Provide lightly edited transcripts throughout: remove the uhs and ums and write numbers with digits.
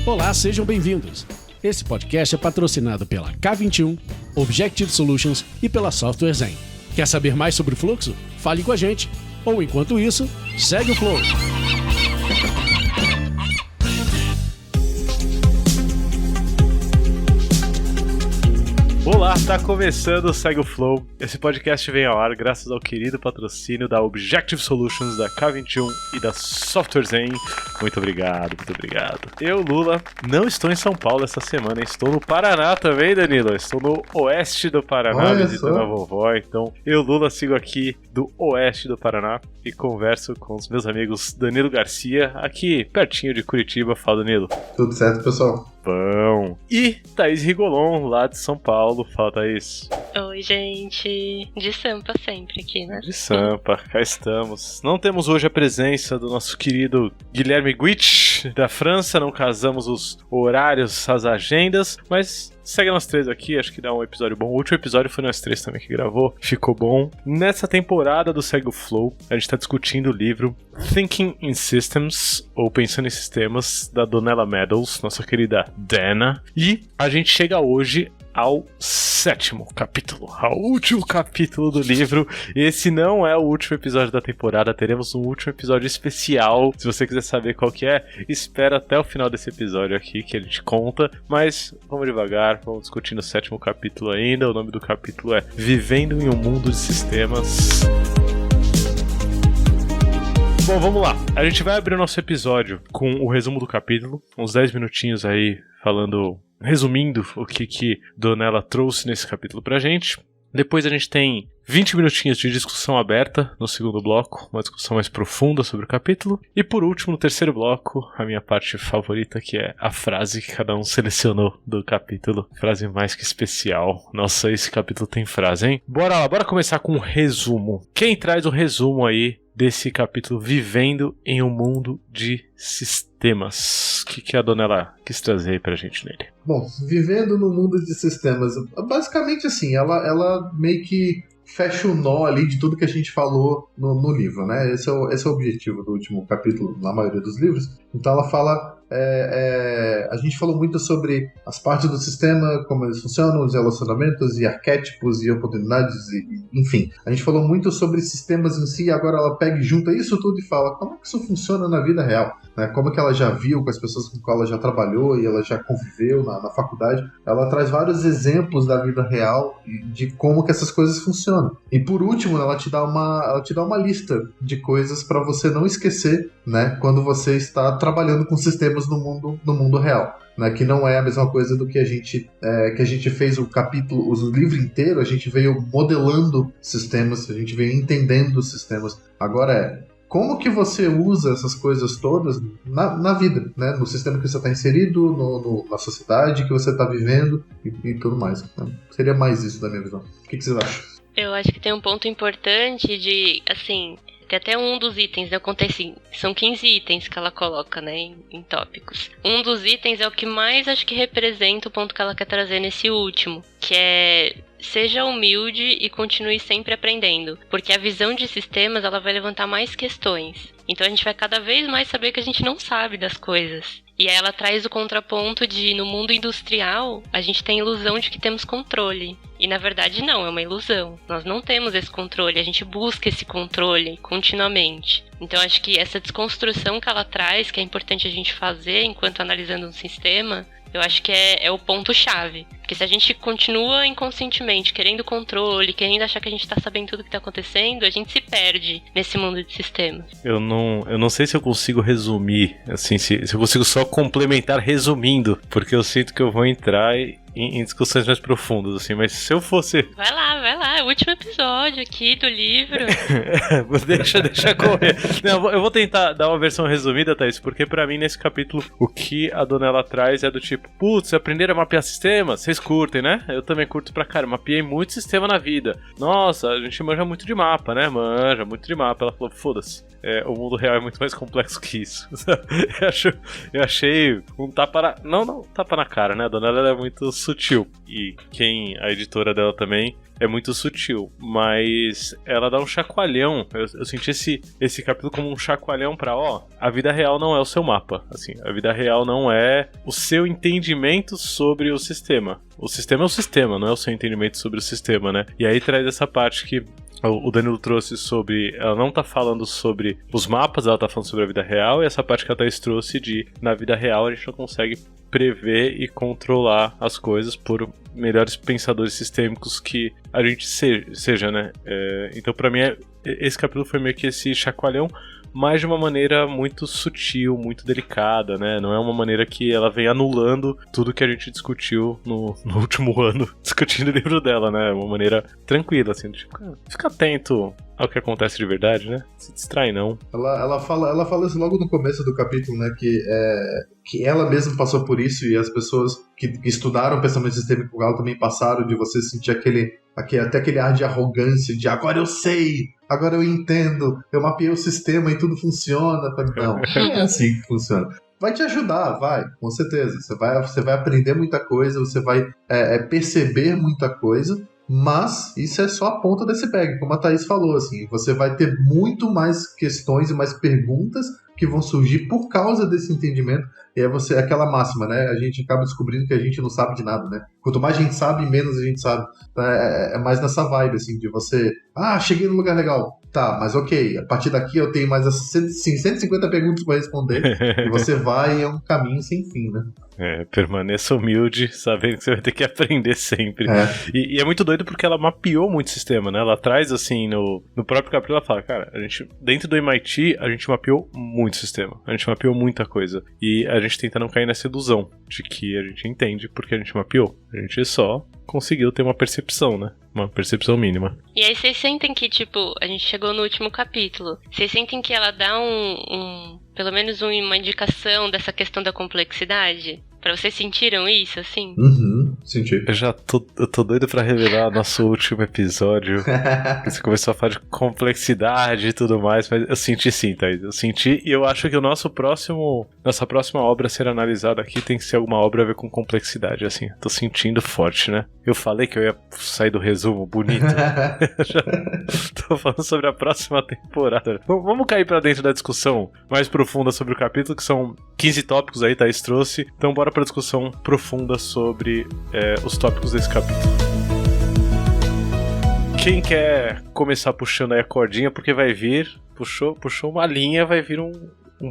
Olá, sejam bem-vindos. Esse podcast é patrocinado pela K21, Objective Solutions e pela Software Zen. Quer saber mais sobre o fluxo? Fale com a gente. Ou, enquanto isso, segue o flow. Olá, tá começando o Segue o Flow. Esse podcast vem ao ar graças ao querido patrocínio da Objective Solutions, da K21 e da Software Zen. Muito obrigado, muito obrigado. Eu, Lula, não estou em São Paulo essa semana, estou no Paraná também, Danilo. Estou no oeste do Paraná, visitando a vovó. Então, eu, Lula, sigo aqui do oeste do Paraná e converso com os meus amigos Danilo Garcia, aqui pertinho de Curitiba. Fala, Danilo. Tudo certo, pessoal? Bom. E Thaís Rigolon, lá de São Paulo. Fala, Thaís. Oi, gente. De Sampa sempre aqui, né? De Sampa, cá estamos. Não temos hoje a presença do nosso querido Guilherme Guich, da França. Não casamos os horários, as agendas, mas segue nós três aqui, acho que dá um episódio bom. O último episódio foi nós três também que gravou, ficou bom. Nessa temporada do Segue o Flow, a gente tá discutindo o livro Thinking in Systems, ou Pensando em Sistemas, da Donella Meadows, nossa querida Dana. E a gente chega hoje ao sétimo capítulo, ao último capítulo do livro. Esse não é o último episódio da temporada, teremos um último episódio especial. Se você quiser saber qual que é, espera até o final desse episódio aqui que a gente conta. Mas vamos devagar, vamos discutindo o sétimo capítulo ainda. O nome do capítulo é Vivendo em um Mundo de Sistemas. Bom, vamos lá. A gente vai abrir o nosso episódio com o resumo do capítulo, uns 10 minutinhos aí resumindo o que Donella trouxe nesse capítulo pra gente. Depois a gente tem 20 minutinhos de discussão aberta no segundo bloco, uma discussão mais profunda sobre o capítulo. E por último, no terceiro bloco, a minha parte favorita, que é a frase que cada um selecionou do capítulo. Frase mais que especial. Nossa, esse capítulo tem frase, hein? Bora lá, bora começar com um resumo. Quem traz o resumo aí desse capítulo Vivendo em um Mundo de Sistemas? O que a Donella quis trazer aí pra gente nele? Bom, Vivendo no Mundo de Sistemas, basicamente assim, ela meio que fecha o nó ali de tudo que a gente falou no livro, né? Esse é o objetivo do último capítulo, na maioria dos livros. Então ela fala... a gente falou muito sobre as partes do sistema, como eles funcionam, os relacionamentos e arquétipos e oportunidades, enfim. A gente falou muito sobre sistemas em si, agora ela pega e junta isso tudo e fala como é que isso funciona na vida real, né? Como é que ela já viu com as pessoas com quem ela já trabalhou e ela já conviveu na faculdade. Ela traz vários exemplos da vida real de como que essas coisas funcionam. E por último, ela te dá uma lista de coisas para você não esquecer, né? Quando você está trabalhando com sistemas no mundo real, né? Que não é a mesma coisa do que a gente fez o capítulo, o livro inteiro, a gente veio modelando sistemas, a gente veio entendendo os sistemas. Agora como que você usa essas coisas todas na vida, né? No sistema que você está inserido, na sociedade que você está vivendo e tudo mais, né? Seria mais isso da minha visão. O que vocês acham? Eu acho que tem um ponto importante de, assim... Tem até um dos itens, né? Eu contei assim, são 15 itens que ela coloca, né, em tópicos. Um dos itens é o que mais acho que representa o ponto que ela quer trazer nesse último, que é... Seja humilde e continue sempre aprendendo, porque a visão de sistemas ela vai levantar mais questões. Então a gente vai cada vez mais saber que a gente não sabe das coisas. E aí ela traz o contraponto de, no mundo industrial, a gente tem a ilusão de que temos controle. E na verdade não, é uma ilusão. Nós não temos esse controle, a gente busca esse controle continuamente. Então acho que essa desconstrução que ela traz, que é importante a gente fazer enquanto analisando um sistema, eu acho que é o ponto-chave. Porque se a gente continua inconscientemente querendo controle, querendo achar que a gente tá sabendo tudo o que tá acontecendo, a gente se perde nesse mundo de sistemas. Eu não sei se eu consigo resumir, assim, se eu consigo só complementar resumindo, porque eu sinto que eu vou entrar em discussões mais profundas, assim, mas se eu fosse... Vai lá, é o último episódio aqui do livro. deixa correr. Não, eu vou tentar dar uma versão resumida, Thaís, porque pra mim, nesse capítulo, o que a Donella traz é do tipo, putz, aprender a mapear sistemas, vocês curtem, né? Eu também curto pra caramba, mapeei muito sistema na vida. Nossa, a gente manja muito de mapa, né? Manja muito de mapa. Ela falou, foda-se, o mundo real é muito mais complexo que isso. Eu achei um tapa não tapa na cara, né? A Donella é muito sutil. E a editora dela também é muito sutil, mas ela dá um chacoalhão. Eu senti esse capítulo como um chacoalhão pra, a vida real não é o seu mapa, assim, a vida real não é o seu entendimento sobre o sistema. O sistema é o sistema, não é o seu entendimento sobre o sistema, né? E aí traz essa parte que o Danilo trouxe sobre... Ela não tá falando sobre os mapas, ela tá falando sobre a vida real, e essa parte que a Thaís trouxe de, na vida real, a gente não consegue prever e controlar as coisas por melhores pensadores sistêmicos que a gente seja, né? Então, pra mim, esse capítulo foi meio que esse chacoalhão, mas de uma maneira muito sutil, muito delicada, né? Não é uma maneira que ela vem anulando tudo que a gente discutiu no último ano, discutindo o livro dela, né? Uma maneira tranquila, assim, tipo, cara, fica atento ao que acontece de verdade, né? Se distrai, não. Ela fala isso logo no começo do capítulo, né? Que ela mesma passou por isso e as pessoas que estudaram pensamento sistêmico com ela também passaram, de você sentir até aquele ar de arrogância, de agora eu sei, agora eu entendo, eu mapeei o sistema e tudo funciona. Não é assim que funciona. Vai te ajudar, vai, com certeza. Você vai aprender muita coisa, você vai perceber muita coisa, mas isso é só a ponta desse iceberg, como a Thaís falou, assim, você vai ter muito mais questões e mais perguntas que vão surgir por causa desse entendimento. E é aquela máxima, né? A gente acaba descobrindo que a gente não sabe de nada, né? Quanto mais a gente sabe, menos a gente sabe. É mais nessa vibe, assim, de você... cheguei num lugar legal. Tá, mas ok, a partir daqui eu tenho mais 150 perguntas para responder. E você vai em um caminho sem fim, né? Permaneça humilde, sabendo que você vai ter que aprender sempre. E é muito doido porque ela mapeou muito o sistema, né? Ela traz, assim, no próprio capítulo, ela fala, cara, a gente, dentro do MIT, a gente mapeou muito o sistema. A gente mapeou muita coisa. E a gente tenta não cair nessa ilusão de que a gente entende porque a gente mapeou. A gente só conseguiu ter uma percepção, né? Uma percepção mínima. E aí vocês sentem que, tipo, a gente chegou no último capítulo. Vocês sentem que ela dá pelo menos uma indicação dessa questão da complexidade? Pra vocês sentiram isso, assim? Uhum, senti. Eu tô doido pra revelar nosso último episódio. Você começou a falar de complexidade e tudo mais, mas eu senti sim, Thaís. Eu senti, e eu acho que nossa próxima obra a ser analisada aqui tem que ser alguma obra a ver com complexidade, assim. Tô sentindo forte, né? Eu falei que eu ia sair do resumo bonito. Já tô falando sobre a próxima temporada. Vamos cair pra dentro da discussão mais profunda sobre o capítulo, que são 15 tópicos aí, Thaís trouxe. Então bora pra discussão profunda sobre os tópicos desse capítulo. Quem quer começar puxando aí a cordinha, porque vai vir, puxou uma linha, vai vir um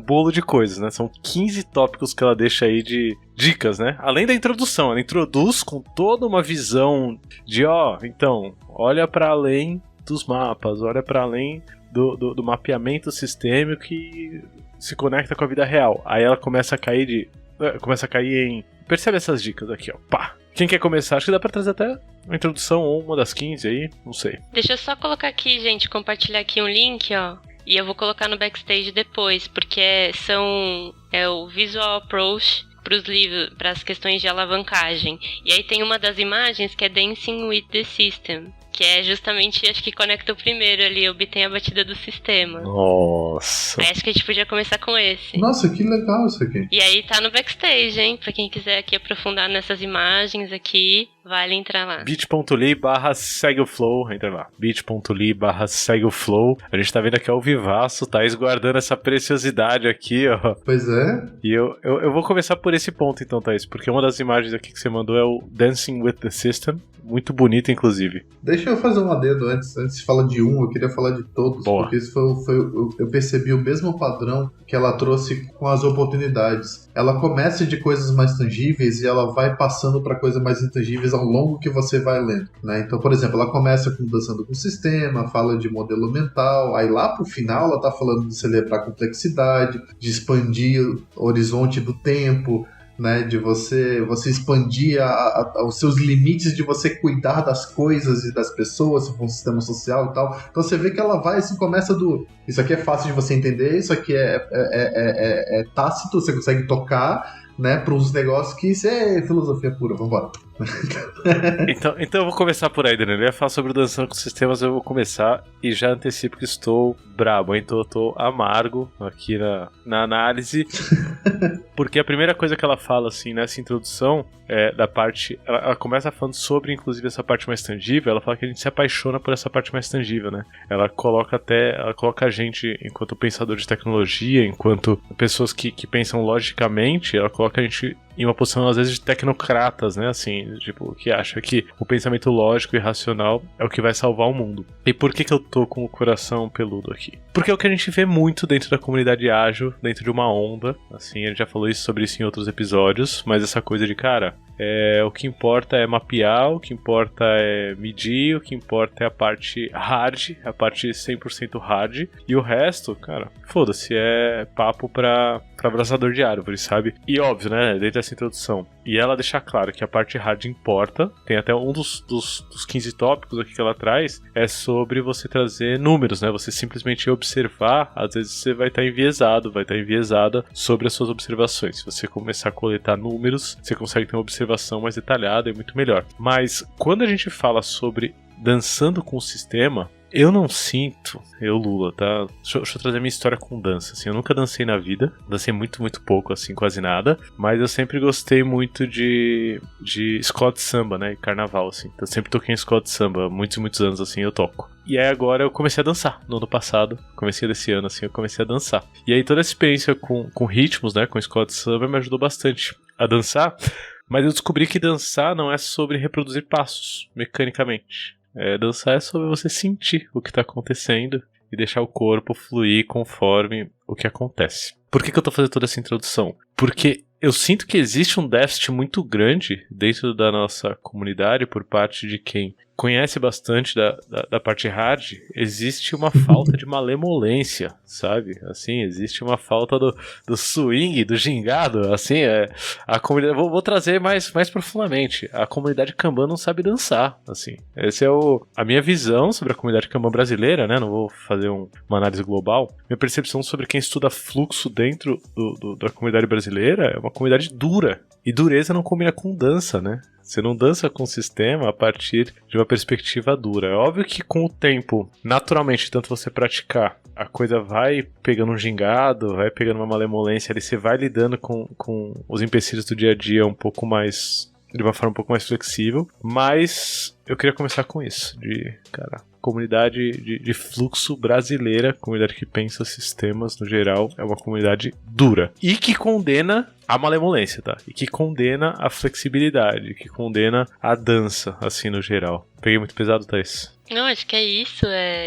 bolo de coisas, né? São 15 tópicos que ela deixa aí de dicas, né? Além da introdução, ela introduz com toda uma visão de, então, olha para além dos mapas, olha para além do mapeamento sistêmico que se conecta com a vida real. Aí ela começa a cair em... Percebe essas dicas aqui, ó. Pá! Quem quer começar? Acho que dá pra trazer até uma introdução ou uma das 15 aí, não sei. Deixa eu só colocar aqui, gente, compartilhar aqui um link, ó. E eu vou colocar no backstage depois, porque é o visual approach pros livros, pras questões de alavancagem. E aí tem uma das imagens que é Dancing with the System, que é justamente, acho que conecta o primeiro ali, obtém a batida do sistema. Nossa. Aí acho que a gente podia começar com esse. Nossa, que legal isso aqui. E aí tá no backstage, hein? Pra quem quiser aqui aprofundar nessas imagens aqui, vale entrar lá. bit.ly/segue o flow, entra lá. bit.ly/segue o flow. A gente tá vendo aqui ao vivaço, Thaís guardando essa preciosidade aqui, ó. Pois é. E eu vou começar por esse ponto então, Thaís, porque uma das imagens aqui que você mandou é o Dancing with the System. Muito bonito, inclusive. Deixa eu fazer um adendo antes de falar de eu queria falar de todos. Boa. Porque isso eu percebi o mesmo padrão que ela trouxe com as oportunidades. Ela começa de coisas mais tangíveis e ela vai passando para coisas mais intangíveis ao longo que você vai lendo, né? Então, por exemplo, ela começa com dançando com o sistema, fala de modelo mental, aí lá pro final ela tá falando de celebrar a complexidade, de expandir o horizonte do tempo, né, de você expandir os seus limites, de você cuidar das coisas e das pessoas, se for um sistema social e tal. Então você vê que ela vai assim, começa isso aqui é fácil de você entender, isso aqui é tácito, você consegue tocar, né, para uns negócios que isso é filosofia pura, vambora. Então eu vou começar por aí, Daniel. Eu ia falar sobre o Dançando com Sistemas, eu vou começar e já antecipo que estou brabo, então eu tô amargo aqui na análise. porque a primeira coisa que ela fala, assim, nessa introdução, da parte... Ela começa falando sobre, inclusive, essa parte mais tangível. Ela fala que a gente se apaixona por essa parte mais tangível, né? Ela coloca a gente, enquanto pensador de tecnologia, enquanto pessoas que pensam logicamente, ela coloca a gente em uma posição, às vezes, de tecnocratas, né? Assim, tipo, que acha que o pensamento lógico e racional é o que vai salvar o mundo. E por que eu tô com o coração peludo aqui? Porque é o que a gente vê muito dentro da comunidade ágil, dentro de uma onda. Assim, a gente já falou sobre isso em outros episódios, mas essa coisa de, cara, o que importa é mapear, o que importa é medir, o que importa é a parte hard, a parte 100% hard, e o resto, cara, foda-se, é papo pra abraçador de árvore, sabe? E óbvio, né, dentro dessa introdução. E ela deixa claro que a parte hard importa, tem até um dos 15 tópicos aqui que ela traz, é sobre você trazer números, né? Você simplesmente observar, às vezes você vai estar enviesada sobre as suas observações. Se você começar a coletar números, você consegue ter uma observação mais detalhada e muito melhor. Mas quando a gente fala sobre dançando com o sistema, eu não sinto, Lula, tá? Deixa eu trazer minha história com dança, assim, eu nunca dancei na vida, dancei muito, muito pouco, assim, quase nada, mas eu sempre gostei muito de escola de samba, né, e carnaval, assim, então eu sempre toquei em escola de samba, muitos e muitos anos, assim, eu toco. E aí agora eu comecei a dançar, no ano passado, comecei desse ano, assim, eu comecei a dançar. E aí toda essa experiência com ritmos, né, com escola de samba me ajudou bastante a dançar, mas eu descobri que dançar não é sobre reproduzir passos, mecanicamente. Dançar é sobre você sentir o que está acontecendo e deixar o corpo fluir conforme o que acontece. Por que eu tô fazendo toda essa introdução? Porque eu sinto que existe um déficit muito grande dentro da nossa comunidade por parte de quem conhece bastante da parte hard. Existe uma falta de malemolência, sabe? Assim, existe uma falta do swing, do gingado, assim, a comunidade... Vou trazer mais profundamente. A comunidade Kanban não sabe dançar, assim. Essa é a minha visão sobre a comunidade Kanban brasileira, né? Não vou fazer uma análise global. Minha percepção sobre quem estuda fluxo dentro da comunidade brasileira é uma comunidade dura. E dureza não combina com dança, né? Você não dança com o sistema a partir de uma perspectiva dura. É óbvio que com o tempo, naturalmente, tanto você praticar, a coisa vai pegando um gingado, vai pegando uma malemolência ali, você vai lidando com os empecilhos do dia a dia de uma forma um pouco mais flexível. Mas eu queria começar com isso, comunidade de fluxo brasileira, comunidade que pensa sistemas no geral, é uma comunidade dura. E que condena a malemolência, tá? E que condena a flexibilidade, que condena a dança, assim, no geral. Peguei muito pesado, Thaís? Não, acho que é isso,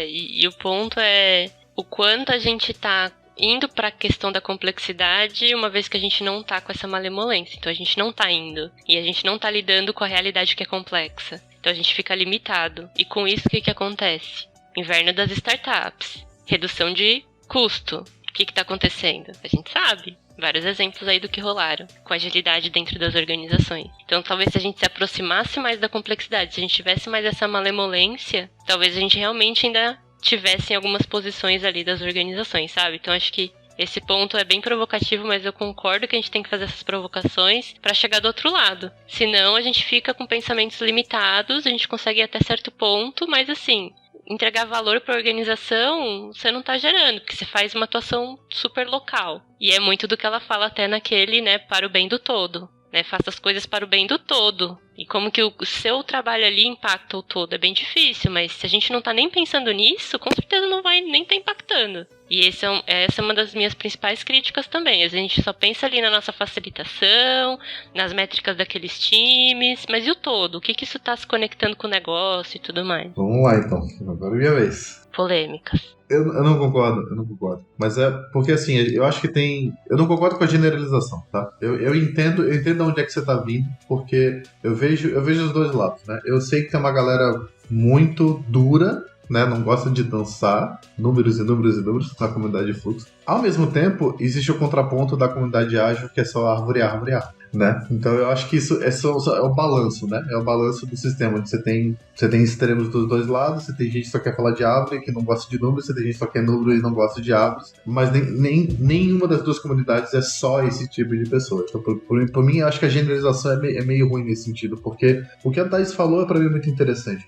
e o ponto é o quanto a gente tá indo pra questão da complexidade, uma vez que a gente não tá com essa malemolência. Então a gente não tá indo, e a gente não tá lidando com a realidade que é complexa. Então a gente fica limitado. E com isso, o que acontece? Inverno das startups. Redução de custo. O que tá acontecendo? A gente sabe. Vários exemplos aí do que rolaram. Com agilidade dentro das organizações. Então talvez se a gente se aproximasse mais da complexidade, se a gente tivesse mais essa malemolência, talvez a gente realmente ainda tivesse em algumas posições ali das organizações, sabe? Então acho que esse ponto é bem provocativo, mas eu concordo que a gente tem que fazer essas provocações para chegar do outro lado. Senão a gente fica com pensamentos limitados, a gente consegue ir até certo ponto, mas assim, entregar valor para a organização você não tá gerando, porque você faz uma atuação super local. E é muito do que ela fala até naquele, né, para o bem do todo. Né, faça as coisas para o bem do todo. E como que o seu trabalho ali impacta o todo? É bem difícil, mas se a gente não tá nem pensando nisso, com certeza não vai nem tá impactando. E essa é uma das minhas principais críticas também. A gente só pensa ali na nossa facilitação, nas métricas daqueles times, mas e o todo? O que isso tá se conectando com o negócio e tudo mais? Vamos lá então, agora é minha vez. Polêmicas. Eu não concordo. Mas é porque assim, eu acho que tem... Eu não concordo com a generalização, tá? Eu entendo onde é que você tá vindo, porque eu vejo os dois lados, né? Eu sei que tem uma galera muito dura, né? Não gosta de dançar, números na comunidade de fluxo. Ao mesmo tempo, existe o contraponto da comunidade ágil, que é só árvore, né? Então eu acho que isso é o balanço, né? É o balanço do sistema. Você tem extremos dos dois lados, você tem gente que só quer falar de árvore que não gosta de números, você tem gente que só quer número e não gosta de árvores, mas nenhuma das duas comunidades é só esse tipo de pessoa. Então, por mim, eu acho que a generalização é meio ruim nesse sentido, porque o que a Thaís falou é pra mim muito interessante,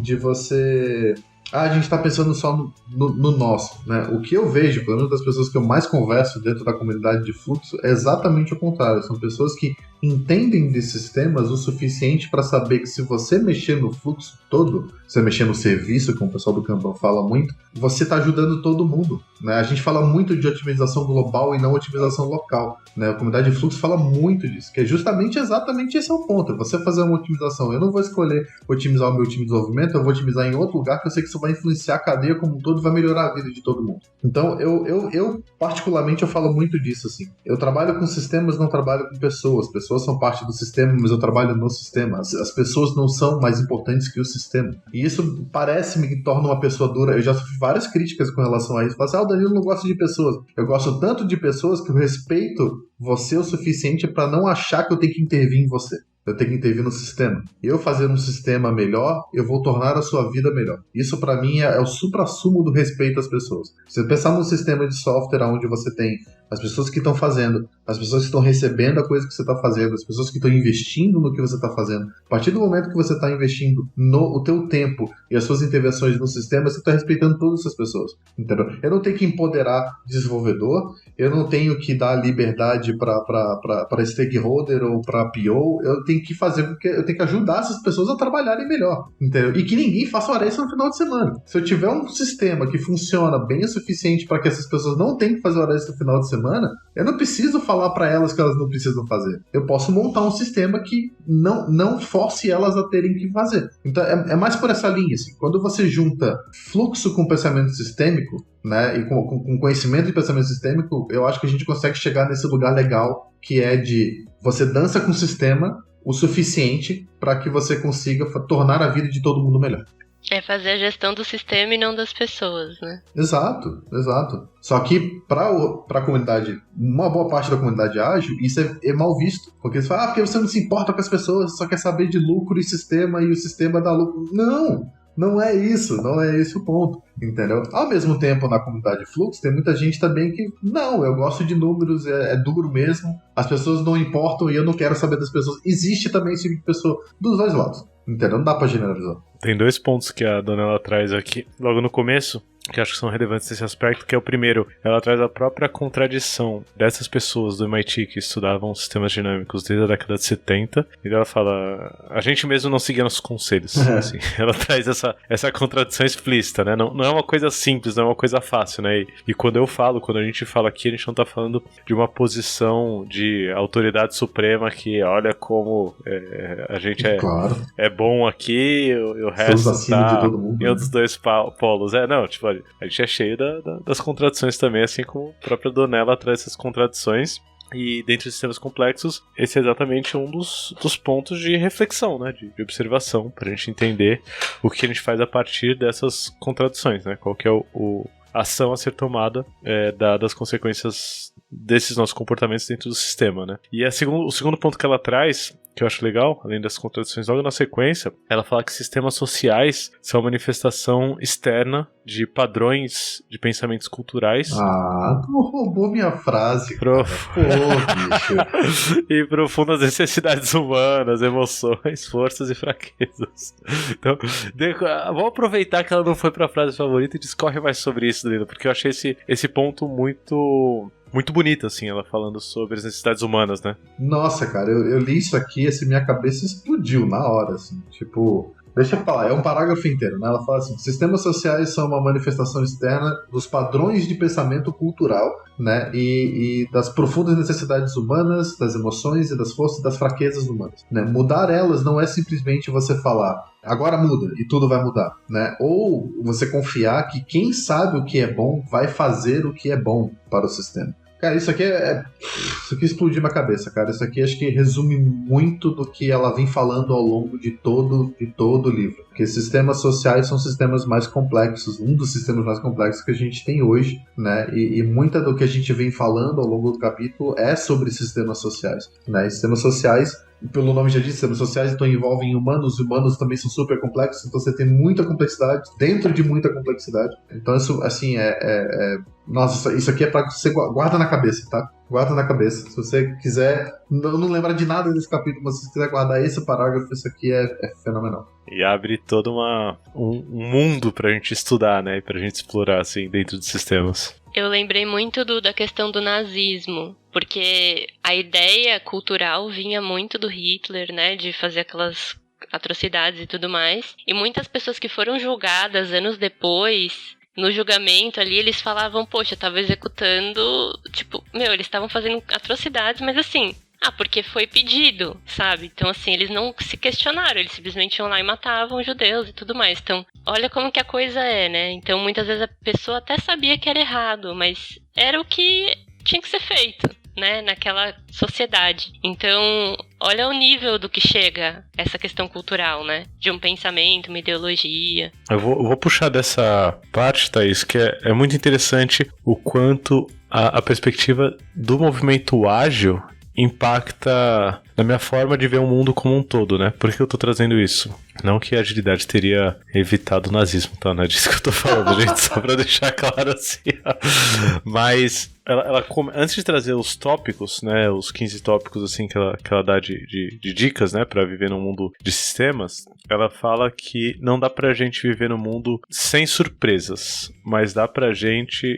de você a gente está pensando só no nosso, né? O que eu vejo, pelo menos das pessoas que eu mais converso dentro da comunidade de fluxo, é exatamente o contrário. São pessoas que entendem de sistemas o suficiente para saber que se você mexer no fluxo todo, se você mexer no serviço, como o pessoal do Kanban fala muito, você está ajudando todo mundo, né? A gente fala muito de otimização global e não otimização local, né? A comunidade de fluxo fala muito disso, que é justamente exatamente esse é o ponto. Você fazer uma otimização, eu não vou escolher otimizar o meu time de desenvolvimento, eu vou otimizar em outro lugar que eu sei que isso vai influenciar a cadeia como um todo e vai melhorar a vida de todo mundo. Então, eu particularmente, eu falo muito disso, assim. Eu trabalho com sistemas, não trabalho com pessoas. Pessoas são parte do sistema, mas eu trabalho no sistema. As pessoas não são mais importantes que o sistema. E isso parece-me que torna uma pessoa dura. Eu já sofri várias críticas com relação a isso. Falo assim, o Danilo não gosta de pessoas. Eu gosto tanto de pessoas que eu respeito você o suficiente para não achar que eu tenho que intervir em você. Eu tenho que intervir no sistema. Eu fazer um sistema melhor, eu vou tornar a sua vida melhor. Isso para mim é o suprassumo do respeito às pessoas. Se você pensar num sistema de software onde você tem as pessoas que estão fazendo, as pessoas que estão recebendo a coisa que você está fazendo, as pessoas que estão investindo no que você está fazendo, a partir do momento que você está investindo o teu tempo e as suas intervenções no sistema, você está respeitando todas essas pessoas. Entendeu? Eu não tenho que empoderar desenvolvedor, eu não tenho que dar liberdade para stakeholder ou para PO, eu tenho que fazer porque eu tenho que ajudar essas pessoas a trabalharem melhor, entendeu? E que ninguém faça hora extra no final de semana. Se eu tiver um sistema que funciona bem o suficiente para que essas pessoas não tenham que fazer hora extra no final de semana, eu não preciso falar para elas que elas não precisam fazer. Eu posso montar um sistema que não force elas a terem que fazer. Então é mais por essa linha, assim. Quando você junta fluxo com pensamento sistêmico, né, e com conhecimento de pensamento sistêmico, eu acho que a gente consegue chegar nesse lugar legal que é de você dança com o sistema o suficiente para que você consiga tornar a vida de todo mundo melhor. É fazer a gestão do sistema e não das pessoas, né? Exato. Só que para a comunidade, uma boa parte da comunidade ágil, isso é mal visto. Porque eles falam, porque você não se importa com as pessoas, só quer saber de lucro e o sistema dá lucro. Não é isso, não é esse o ponto, entendeu? Ao mesmo tempo, na comunidade Flux, tem muita gente também que, não, eu gosto de números, é duro mesmo, as pessoas não importam e eu não quero saber das pessoas. Existe também esse tipo de pessoa dos dois lados, entendeu? Não dá pra generalizar. Tem 2 pontos que a Donella traz aqui, logo no começo, que acho que são relevantes nesse aspecto, que é o primeiro, ela traz a própria contradição dessas pessoas do MIT que estudavam sistemas dinâmicos desde a década de 70, e ela fala, a gente mesmo não seguia nossos conselhos, assim. Ela traz essa contradição explícita, né, não é uma coisa simples, não é uma coisa fácil, né, e quando a gente fala aqui, a gente não tá falando de uma posição de autoridade suprema que olha como a gente é bom aqui e o resto tá em outros dois polos, não, tipo, a gente é cheio das contradições também, assim como a própria Donella traz essas contradições. E dentro de sistemas complexos, esse é exatamente um dos pontos de reflexão, né, de observação, para a gente entender o que a gente faz a partir dessas contradições, né, qual que é a ação a ser tomada das consequências desses nossos comportamentos dentro do sistema, né. E o segundo ponto que ela traz, que eu acho legal, além das contradições logo na sequência, ela fala que sistemas sociais são a manifestação externa de padrões de pensamentos culturais. Tu roubou minha frase. Bicho. E profundas necessidades humanas, emoções, forças e fraquezas. Então, vamos aproveitar que ela não foi pra frase favorita e discorre mais sobre isso, Danilo, porque eu achei esse ponto muito bonito, assim, ela falando sobre as necessidades humanas, né? Nossa, cara, eu li isso aqui, minha cabeça explodiu na hora, assim, tipo... Deixa eu falar, é um parágrafo inteiro, né? Ela fala assim, sistemas sociais são uma manifestação externa dos padrões de pensamento cultural, né? E das profundas necessidades humanas, das emoções e das forças e das fraquezas humanas, né? Mudar elas não é simplesmente você falar, agora muda e tudo vai mudar, né? Ou você confiar que quem sabe o que é bom vai fazer o que é bom para o sistema. Cara, isso aqui explodiu minha cabeça, cara. Isso aqui acho que resume muito do que ela vem falando ao longo de todo o livro. Porque sistemas sociais são sistemas mais complexos, um dos sistemas mais complexos que a gente tem hoje, né? E muita do que a gente vem falando ao longo do capítulo é sobre sistemas sociais, né? E sistemas sociais, pelo nome já diz, sistemas sociais então envolvem humanos, e humanos também são super complexos, então você tem muita complexidade dentro de muita complexidade. Então isso, assim, nossa, isso aqui é pra você guarda na cabeça, tá? Guarda na cabeça. Se você quiser, não lembra de nada desse capítulo, mas se você quiser guardar esse parágrafo, isso aqui é fenomenal. E abre todo um mundo pra gente estudar, né? E pra gente explorar, assim, dentro de sistemas. Eu lembrei muito da questão do nazismo, porque a ideia cultural vinha muito do Hitler, né? De fazer aquelas atrocidades e tudo mais. E muitas pessoas que foram julgadas anos depois, no julgamento ali, eles falavam, poxa, tava executando, tipo, eles estavam fazendo atrocidades, mas assim, porque foi pedido, sabe? Então, assim, eles não se questionaram, eles simplesmente iam lá e matavam judeus e tudo mais. Então, olha como que a coisa é, né? Então, muitas vezes a pessoa até sabia que era errado, mas era o que tinha que ser feito, né? Naquela sociedade. Então, olha o nível do que chega essa questão cultural, né? De um pensamento, uma ideologia. Eu vou puxar dessa parte, Thaís, que é muito interessante o quanto a perspectiva do movimento ágil impacta na minha forma de ver o mundo como um todo, né? Por que eu tô trazendo isso? Não que a agilidade teria evitado o nazismo, tá? Não é disso que eu tô falando, gente, só pra deixar claro assim. Mas ela antes de trazer os tópicos, né? Os 15 tópicos, assim, que ela dá de dicas, né? Pra viver num mundo de sistemas, ela fala que não dá pra gente viver no mundo sem surpresas, mas dá pra gente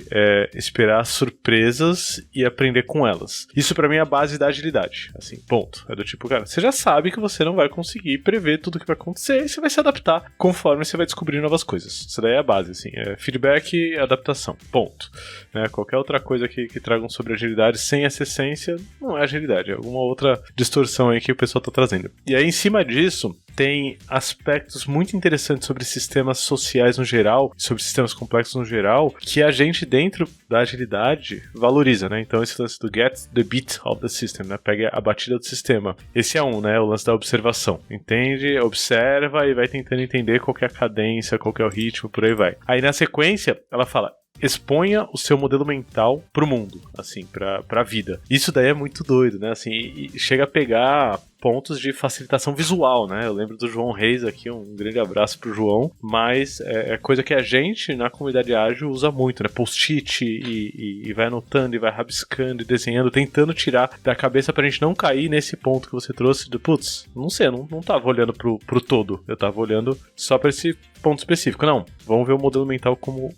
esperar surpresas e aprender com elas. Isso pra mim é a base da agilidade, assim, ponto. É do tipo, cara, você já sabe que você não vai conseguir prever tudo que vai acontecer e você vai se adaptar conforme você vai descobrir novas coisas. Isso daí é a base, assim, é feedback e adaptação, ponto. Né? Qualquer outra coisa que tragam sobre agilidade sem essa essência não é agilidade, é alguma outra distorção aí que o pessoal tá trazendo. E aí, em cima disso, tem aspectos muito interessantes sobre sistemas sociais no geral, sobre sistemas complexos no geral, que a gente dentro da agilidade valoriza, né? Então esse lance do get the beat of the system, né? Pega a batida do sistema. Esse é né? O lance da observação. Entende, observa e vai tentando entender qual que é a cadência, qual que é o ritmo, por aí vai. Aí na sequência, ela fala: exponha o seu modelo mental pro mundo, assim, pra vida. Isso daí é muito doido, né? Assim, e chega a pegar pontos de facilitação visual, né? Eu lembro do João Reis aqui, um grande abraço pro João, mas é coisa que a gente, na comunidade ágil, usa muito, né? Post-it e vai anotando, e vai rabiscando, e desenhando, tentando tirar da cabeça pra gente não cair nesse ponto que você trouxe de, putz, não sei, eu não tava olhando pro todo, eu tava olhando só pra esse ponto específico. Não, vamos ver o modelo mental como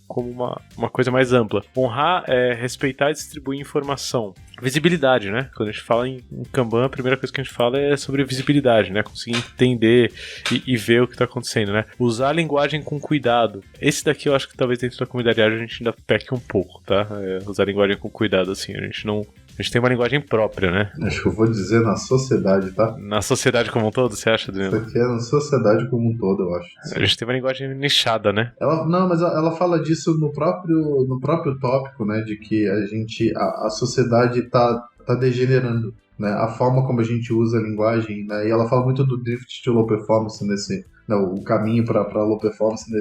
uma coisa mais ampla. Honrar respeitar e distribuir informação. Visibilidade, né? Quando a gente fala em Kanban, a primeira coisa que a gente fala é sobre visibilidade, né? Conseguir entender e ver o que tá acontecendo, né? Usar a linguagem com cuidado. Esse daqui eu acho que talvez dentro da comunidade ágil a gente ainda peque um pouco, tá? Usar a linguagem com cuidado, assim. A gente tem uma linguagem própria, né? Acho que eu vou dizer na sociedade, tá? Na sociedade como um todo, você acha, Danilo? Isso aqui é na sociedade como um todo, eu acho. A gente tem uma linguagem nichada, né? Mas ela fala disso no próprio tópico, né? De que a sociedade tá degenerando, né? A forma como a gente usa a linguagem, né? E ela fala muito do drift to low performance o caminho para low performance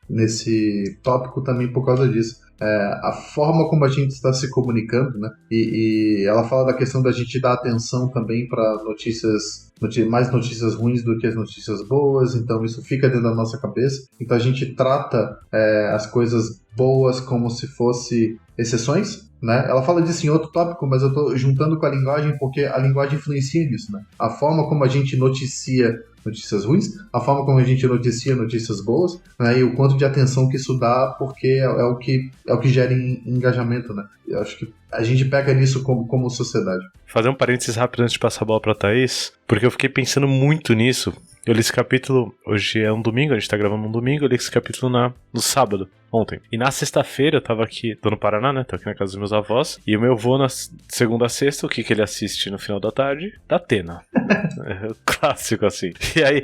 nesse tópico também por causa disso. A forma como a gente está se comunicando, né? E ela fala da questão da gente dar atenção também para mais notícias ruins do que as notícias boas, então isso fica dentro da nossa cabeça. Então a gente trata as coisas boas como se fosse exceções, né? Ela fala disso em outro tópico, mas eu estou juntando com a linguagem porque a linguagem influencia nisso, né? A forma como a gente noticia notícias ruins, a forma como a gente noticia notícias boas, né, e o quanto de atenção que isso dá, porque é o que gera engajamento, né? Eu acho que a gente pega nisso como sociedade. Fazer um parênteses rápido antes de passar a bola pra Thaís, porque eu fiquei pensando muito nisso. Eu li esse capítulo, hoje é um domingo, a gente tá gravando um domingo, eu li esse capítulo no sábado, ontem. E na sexta-feira eu tava aqui, tô no Paraná, né, tô aqui na casa dos meus avós, e o meu avô na segunda a sexta, o que ele assiste no final da tarde? Da Atena. É clássico, assim. E aí,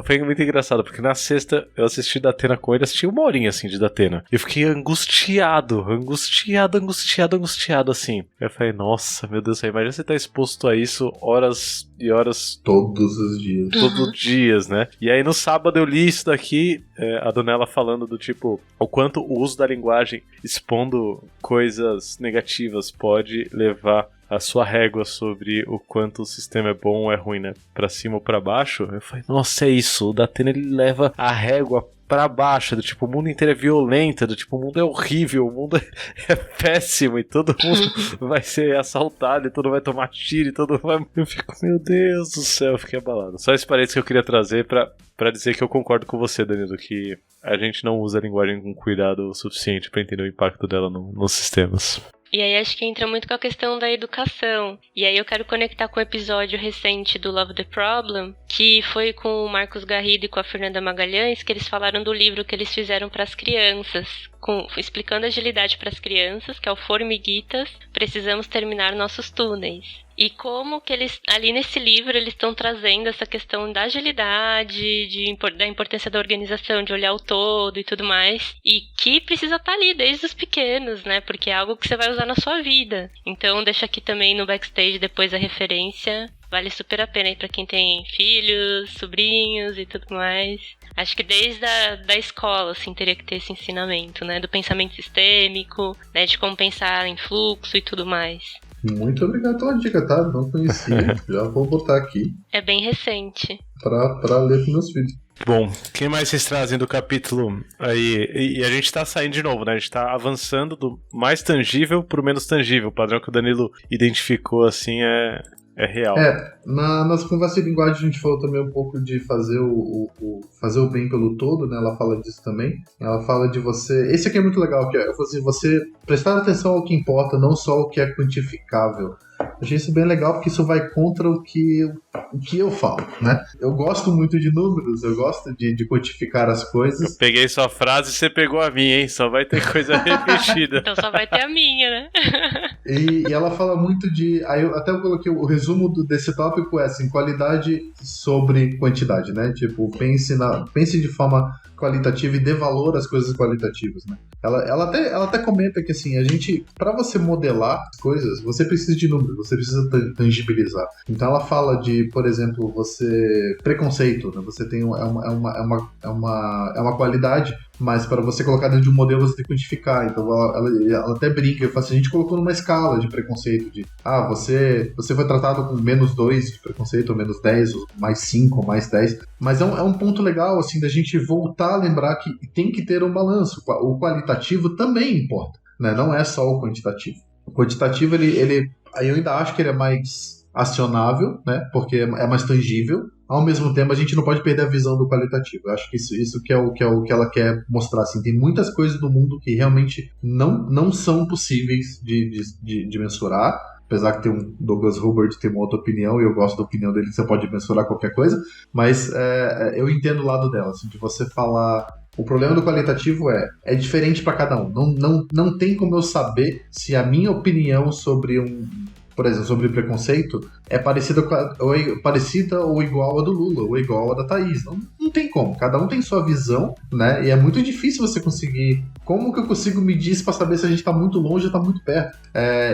foi muito engraçado, porque na sexta eu assisti da Atena com ele, assisti 1 horinha, assim, de da Atena. Eu fiquei angustiado, assim. Eu falei, nossa, meu Deus, imagina você tá exposto a isso horas e horas... Todos os dias. Todos os dias, né? E aí no sábado eu li isso daqui, a Donella falando do tipo, o quanto o uso da linguagem expondo coisas negativas pode levar a sua régua sobre o quanto o sistema é bom ou é ruim, né? Pra cima ou pra baixo. Eu falei, nossa, é isso. O Datena, ele leva a régua pra baixo, do tipo, o mundo inteiro é violento, do tipo, o mundo é horrível, o mundo é péssimo, e todo mundo vai ser assaltado, e todo mundo vai tomar tiro, e todo mundo vai... Eu fico, meu Deus do céu, eu fiquei abalado. Só esse parênteses que eu queria trazer pra dizer que eu concordo com você, Danilo, que a gente não usa a linguagem com cuidado o suficiente pra entender o impacto dela nos sistemas. E aí acho que entra muito com a questão da educação. E aí eu quero conectar com o episódio recente do Love the Problem, que foi com o Marcos Garrido e com a Fernanda Magalhães, que eles falaram do livro que eles fizeram para as crianças, explicando agilidade para as crianças, que é o Formiguitas, Precisamos Terminar Nossos Túneis. E como que eles, ali nesse livro, eles estão trazendo essa questão da agilidade, da importância da organização, de olhar o todo e tudo mais. E que precisa estar ali desde os pequenos, né? Porque é algo que você vai usar na sua vida. Então, deixa aqui também no backstage depois a referência. Vale super a pena aí pra quem tem filhos, sobrinhos e tudo mais. Acho que desde da escola, assim, teria que ter esse ensinamento, né? Do pensamento sistêmico, né? De como pensar em fluxo e tudo mais. Muito obrigado pela dica, tá? Não conhecia, já vou botar aqui. É bem recente. Pra ler pros meus filhos. Bom, quem mais vocês trazem do capítulo aí? E a gente tá saindo de novo, né? A gente tá avançando do mais tangível pro menos tangível. O padrão que o Danilo identificou, assim, é real. Nas conversas de linguagem a gente falou também um pouco de fazer fazer o bem pelo todo, né? Ela fala disso também. Ela fala de você... Esse aqui é muito legal, que é você prestar atenção ao que importa, não só o que é quantificável. Achei isso bem legal porque isso vai contra o que eu falo, né? Eu gosto muito de números, eu gosto de quantificar as coisas. Eu peguei sua frase e você pegou a minha, hein? Só vai ter coisa repetida. Então só vai ter a minha, né? E ela fala muito de... Aí eu coloquei o resumo desse tópico assim, qualidade sobre quantidade, né? Tipo, pense de forma qualitativa e dê valor às coisas qualitativas, né? Ela até comenta que assim, para você modelar as coisas, você precisa de números, você precisa tangibilizar. Então ela fala de, por exemplo, preconceito, né? Você tem uma qualidade, mas para você colocar dentro de um modelo você tem que quantificar. Então ela até brinca, fala assim, a gente colocou numa escala de preconceito de, você foi tratado com -2 de preconceito, ou -10, ou +5, ou +10. Mas é um ponto legal, assim, da gente voltar a lembrar que tem que ter um balanço. O qualitativo também importa, né? Não é só o quantitativo. O quantitativo, ele eu ainda acho que ele é mais acionável, né? Porque é mais tangível. Ao mesmo tempo, a gente não pode perder a visão do qualitativo. Eu acho que isso que é o que ela quer mostrar. Assim. Tem muitas coisas do mundo que realmente não são possíveis de mensurar. Apesar que tem um Douglas Hubbard tem uma outra opinião, e eu gosto da opinião dele, que você pode mensurar qualquer coisa. Mas eu entendo o lado dela, assim, de você falar... O problema do qualitativo é diferente para cada um. Não tem como eu saber se a minha opinião sobre por exemplo, sobre preconceito, é parecida ou igual a do Lula, ou igual a da Thaís. Não tem como. Cada um tem sua visão, né? E é muito difícil você conseguir... Como que eu consigo medir isso para saber se a gente está muito longe ou está muito perto?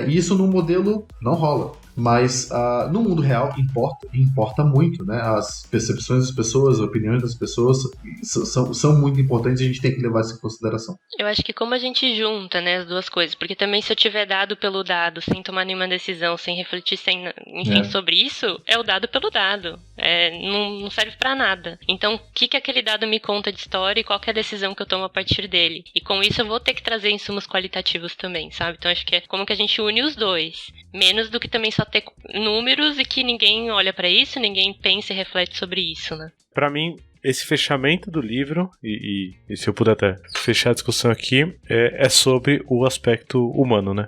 E isso no modelo não rola. Mas no mundo real importa muito, né? As percepções das pessoas, as opiniões das pessoas são muito importantes e a gente tem que levar isso em consideração. Eu acho que como a gente junta, né, as duas coisas, porque também se eu tiver dado pelo dado, sem tomar nenhuma decisão, sem refletir, sobre isso, é o dado pelo dado. Não serve pra nada. Então, o que aquele dado me conta de história e qual que é a decisão que eu tomo a partir dele? E com isso eu vou ter que trazer insumos qualitativos também, sabe? Então acho que é como que a gente une os dois. Menos do que também só ter números e que ninguém olha pra isso, ninguém pensa e reflete sobre isso, né? Pra mim, esse fechamento do livro, e se eu puder até fechar a discussão aqui, é sobre o aspecto humano, né?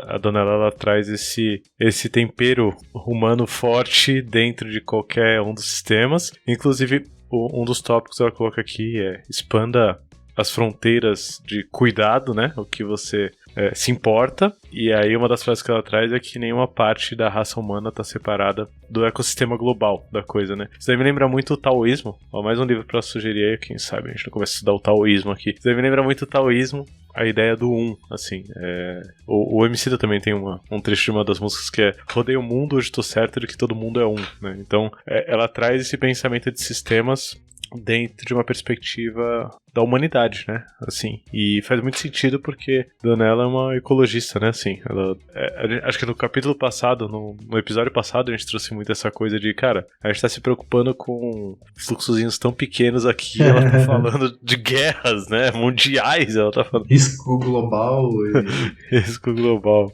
A dona ela traz esse tempero humano forte dentro de qualquer um dos sistemas. Inclusive, um dos tópicos que ela coloca aqui é expanda as fronteiras de cuidado, né? O que você se importa. E aí uma das frases que ela traz é que nenhuma parte da raça humana está separada do ecossistema global da coisa, né? Isso daí me lembra muito o taoísmo. Mais um livro para sugerir aí, quem sabe a gente não começa a estudar o taoísmo aqui. Isso daí me lembra muito o taoísmo, a ideia do assim. O Emicida também tem um trecho de uma das músicas que é rodei o mundo, hoje tô certo de que todo mundo é né? Então ela traz esse pensamento de sistemas dentro de uma perspectiva da humanidade, né? Assim, e faz muito sentido porque Donella é uma ecologista, né? Assim, acho que no capítulo passado, no episódio passado, a gente trouxe muito essa coisa de, cara, a gente tá se preocupando com fluxozinhos tão pequenos aqui, ela tá falando de guerras, né? Mundiais, ela tá falando. Risco global. Risco global.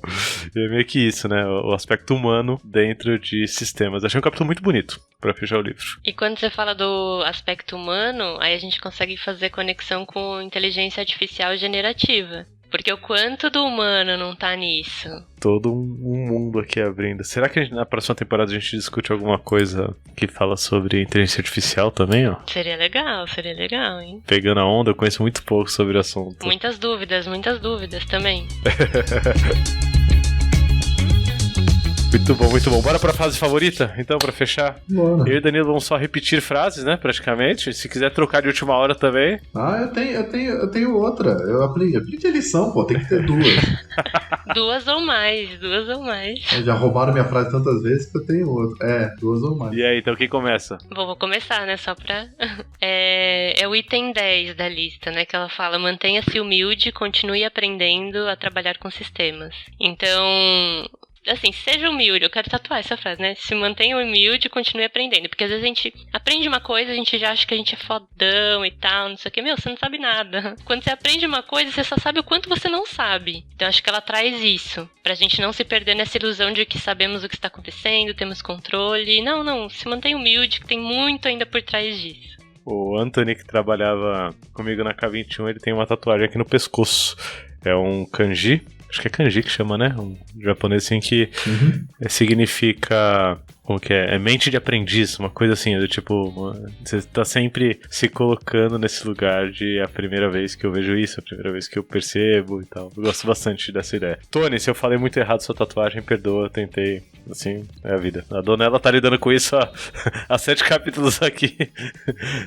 E é meio que isso, né? O aspecto humano dentro de sistemas. Achei um capítulo muito bonito pra fechar o livro. E quando você fala do aspecto humano, aí a gente consegue fazer conexão com inteligência artificial generativa. Porque o quanto do humano não tá nisso? Todo um mundo aqui abrindo. Será que na próxima temporada a gente discute alguma coisa que fala sobre inteligência artificial também, ó? Seria legal, hein? Pegando a onda, eu conheço muito pouco sobre o assunto. Muitas dúvidas também. Muito bom. Bora pra fase favorita? Então, pra fechar. Bora. Eu e Danilo vamos só repetir frases, né? Praticamente. Se quiser trocar de última hora também. Ah, eu tenho outra. Eu aprendi a lição, pô. Tem que ter duas. Duas ou mais. Já roubaram minha frase tantas vezes que eu tenho outra. Duas ou mais. E aí, então quem começa? Vou começar, né? Só pra... É o item 10 da lista, né? Que ela fala: mantenha-se humilde, continue aprendendo a trabalhar com sistemas. Então... assim, seja humilde, eu quero tatuar essa frase, né? Se mantenha humilde e continue aprendendo. Porque às vezes a gente aprende uma coisa, a gente já acha que a gente é fodão e tal, não sei o que. Meu, você não sabe nada. Quando você aprende uma coisa, você só sabe o quanto você não sabe. Então acho que ela traz isso, pra gente não se perder nessa ilusão de que sabemos o que está acontecendo, temos controle. Não, se mantenha humilde, que tem muito ainda por trás disso. O Anthony, que trabalhava comigo na K21, ele tem uma tatuagem aqui no pescoço. É um kanji. Acho que é kanji que chama, né? Um japonês assim que significa... como que é? É mente de aprendiz, uma coisa assim, do tipo... você tá sempre se colocando nesse lugar de a primeira vez que eu vejo isso, a primeira vez que eu percebo e tal. Eu gosto bastante dessa ideia. Tony, se eu falei muito errado sua tatuagem, perdoa, eu tentei... assim, é a vida. A Donella tá lidando com isso há 7 capítulos aqui.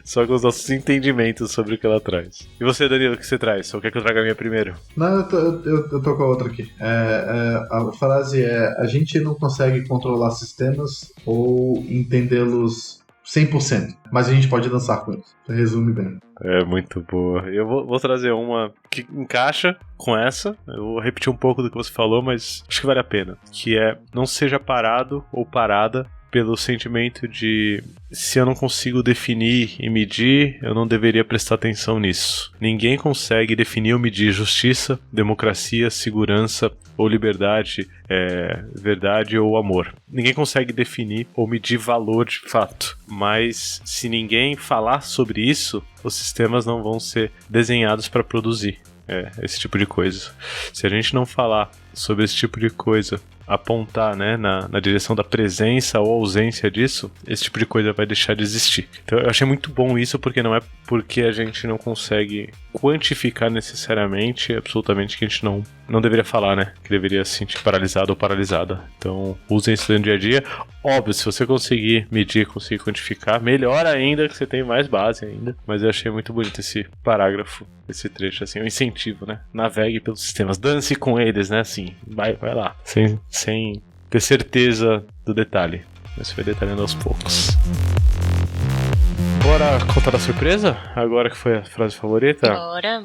Só com os nossos entendimentos sobre o que ela traz. E você, Danilo, o que você traz? Ou quer que eu traga a minha primeiro? Não, eu tô com a outra aqui. A frase é: a gente não consegue controlar sistemas ou entendê-los 100%, mas a gente pode dançar com eles. Resume bem. É muito boa. Eu vou trazer uma que encaixa com essa. Eu vou repetir um pouco do que você falou, mas acho que vale a pena. Que é: não seja parado ou parada pelo sentimento de se eu não consigo definir e medir, eu não deveria prestar atenção nisso. Ninguém consegue definir ou medir justiça, democracia, segurança ou liberdade, verdade ou amor. Ninguém consegue definir ou medir valor de fato. Mas se ninguém falar sobre isso, os sistemas não vão ser desenhados para produzir esse tipo de coisa. Se a gente não falar sobre esse tipo de coisa, apontar, né, na direção da presença ou ausência disso, esse tipo de coisa vai deixar de existir. Então eu achei muito bom isso, porque não é porque a gente não consegue quantificar necessariamente, absolutamente, que a gente não deveria falar, né, que deveria se sentir paralisado ou paralisada. Então usem isso no dia a dia. Óbvio, se você conseguir medir, conseguir quantificar, melhor ainda, que você tem mais base ainda. Mas eu achei muito bonito esse parágrafo, esse trecho, assim, um incentivo, né, navegue pelos sistemas, dance com eles, né, assim, vai lá, sem ter certeza do detalhe. Mas foi detalhando aos poucos. Bora contar a surpresa? Agora que foi a frase favorita?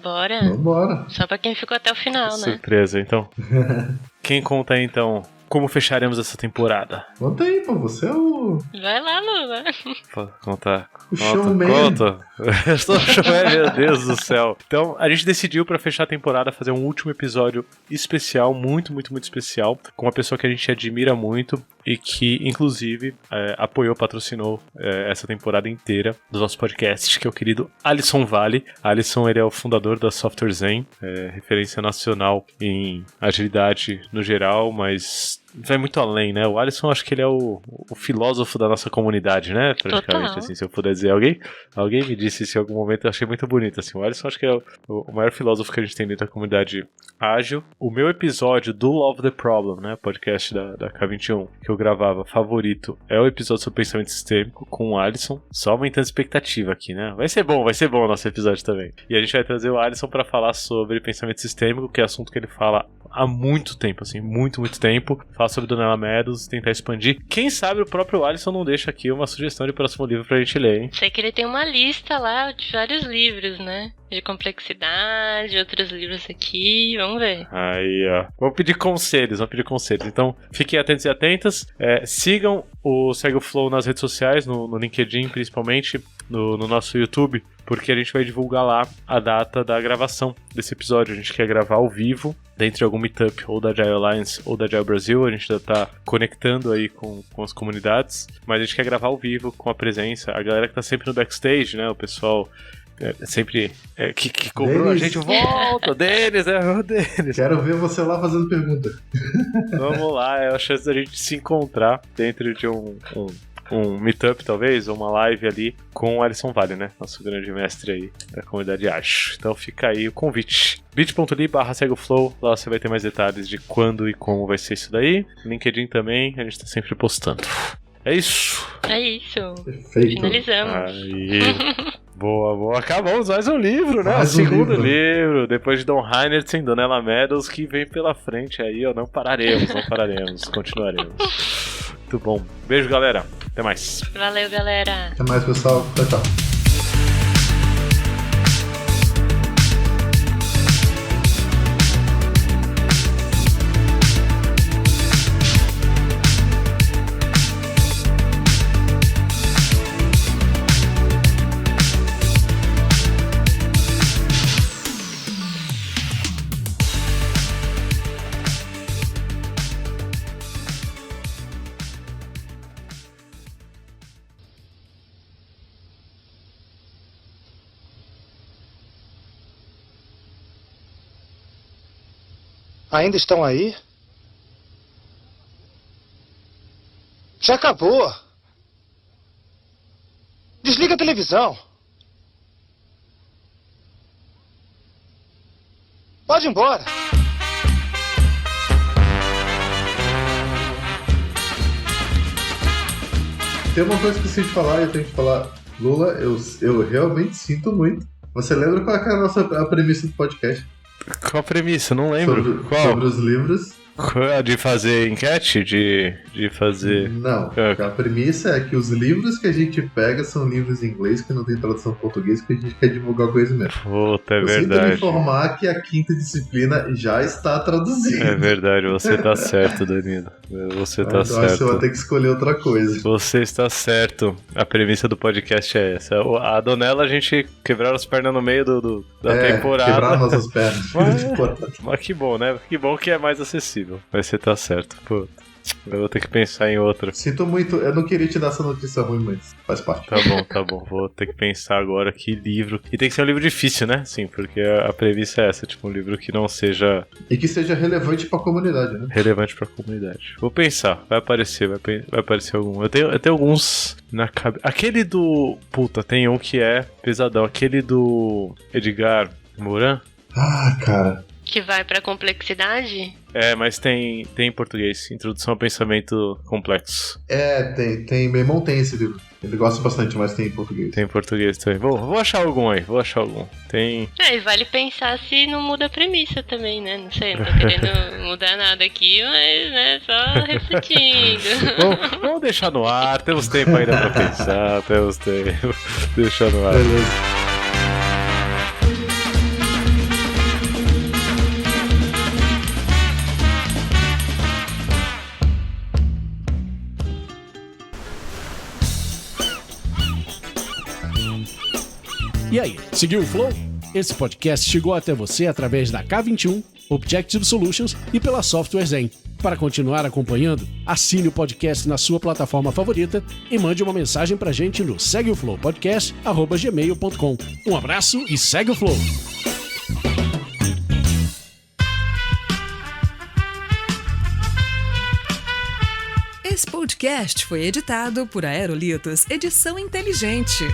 Bora. Só pra quem ficou até o final, né? Surpresa, então. Quem conta aí, então, como fecharemos essa temporada? Conta aí, pô, você é o... Vai lá, Lula. Conta. O showman. Conta. Eu sou o showman, meu Deus do céu. Então, a gente decidiu pra fechar a temporada fazer um último episódio especial, muito, muito, muito especial, com uma pessoa que a gente admira muito e que, inclusive, patrocinou essa temporada inteira do nosso podcast, que é o querido Alisson Vale. Alisson, ele é o fundador da Software Zen, referência nacional em agilidade no geral, mas vai muito além, né? O Alisson, acho que ele é o filósofo da nossa comunidade, né? Praticamente, Total. assim, se eu puder dizer. Alguém me disse isso em algum momento, eu achei muito bonito, assim. O Alisson, acho que é o maior filósofo que a gente tem dentro da comunidade ágil. O meu episódio do Love the Problem, né? Podcast da K21, que eu gravava, favorito, é o episódio sobre pensamento sistêmico com o Alisson. Só aumentando a expectativa aqui, né? Vai ser bom o nosso episódio também. E a gente vai trazer o Alisson pra falar sobre pensamento sistêmico, que é assunto que ele fala há muito tempo, assim, muito, muito tempo. Fala falar sobre Donella Meadows, tentar expandir. Quem sabe o próprio Alisson não deixa aqui uma sugestão de próximo livro pra gente ler, hein? Sei que ele tem uma lista lá de vários livros, né? De complexidade, outros livros aqui, vamos ver. Aí, ó. Vamos pedir conselhos. Então, fiquem atentos e atentas. Sigam o Segue o Flow nas redes sociais, no LinkedIn principalmente, no nosso YouTube, porque a gente vai divulgar lá a data da gravação desse episódio. A gente quer gravar ao vivo, dentro de algum meetup, ou da Agile Alliance, ou da Agile Brasil. A gente já tá conectando aí com as comunidades, mas a gente quer gravar ao vivo, com a presença. A galera que tá sempre no backstage, né? O pessoal... sempre que cobrou Denis. a gente, volta, Denis, o Denis. Quero ver você lá fazendo pergunta. Vamos lá, é a chance da gente se encontrar dentro de um meetup, talvez, ou uma live ali com o Alisson Vale, né? Nosso grande mestre aí da comunidade Acho. Então fica aí o convite. bit.ly/segoflow, lá você vai ter mais detalhes de quando e como vai ser isso daí. LinkedIn também, a gente tá sempre postando. É isso. É isso. Perfeito. Finalizamos. Aí. Boa. Acabamos mais um livro, né? Mais O um segundo livro. livro. Depois de Don Heinertsen, Donella Meadows, que vem pela frente aí, ó. Não pararemos. Continuaremos. Muito bom. Beijo, galera. Até mais. Valeu, galera. Até mais, pessoal. Tchau. Ainda estão aí? Já acabou. Desliga a televisão. Pode ir embora. Tem uma coisa que eu esqueci de falar e eu tenho que falar. Lula, eu realmente sinto muito. Você lembra qual é a premissa do podcast? Qual a premissa? Não lembro. Qual? Sobre os livros. De fazer enquete? De fazer... Não, a premissa é que os livros que a gente pega são livros em inglês que não tem tradução em português, que a gente quer divulgar o conhecimento. Puta, é eu sinto verdade. me informar que a quinta disciplina já está traduzida. É verdade, você tá certo, Danilo. Você tá Então acho que eu vou certo. ter que escolher outra coisa. Você está certo. A premissa do podcast é essa. A Donella, a gente quebrar as pernas no meio da temporada. Quebrar nossas pernas. Mas que bom, né? Que bom que é mais acessível. Mas você tá certo. Pô, eu vou ter que pensar em outra. Sinto muito, eu não queria te dar essa notícia ruim, mas faz parte. Tá bom. Vou ter que pensar agora que livro. E tem que ser um livro difícil, né? Sim, porque a premissa é essa, tipo, um livro que não seja E que seja relevante pra comunidade, né? relevante pra comunidade. Vou pensar, vai aparecer algum. Eu tenho alguns na cabeça. Aquele do... Puta, tem um que é pesadão. Aquele do Edgar Morin. Ah, cara. Que vai pra complexidade? É, mas tem em português. Introdução ao Pensamento Complexo. Tem. Meu irmão tem esse livro. Ele gosta bastante, mas tem em português. Tem em português também. Vou achar algum aí, Tem... E vale pensar se não muda a premissa também, né? Não sei, não tô querendo mudar nada aqui, mas, né, só refletindo. Vamos deixar no ar, temos tempo ainda pra pensar, temos tempo. Deixa no ar. Beleza. E aí, seguiu o Flow? Esse podcast chegou até você através da K21, Objective Solutions e pela Software Zen. Para continuar acompanhando, assine o podcast na sua plataforma favorita e mande uma mensagem pra gente no segueoflowpodcast@gmail.com. Um abraço e segue o Flow! Esse podcast foi editado por Aerolitos Edição Inteligente.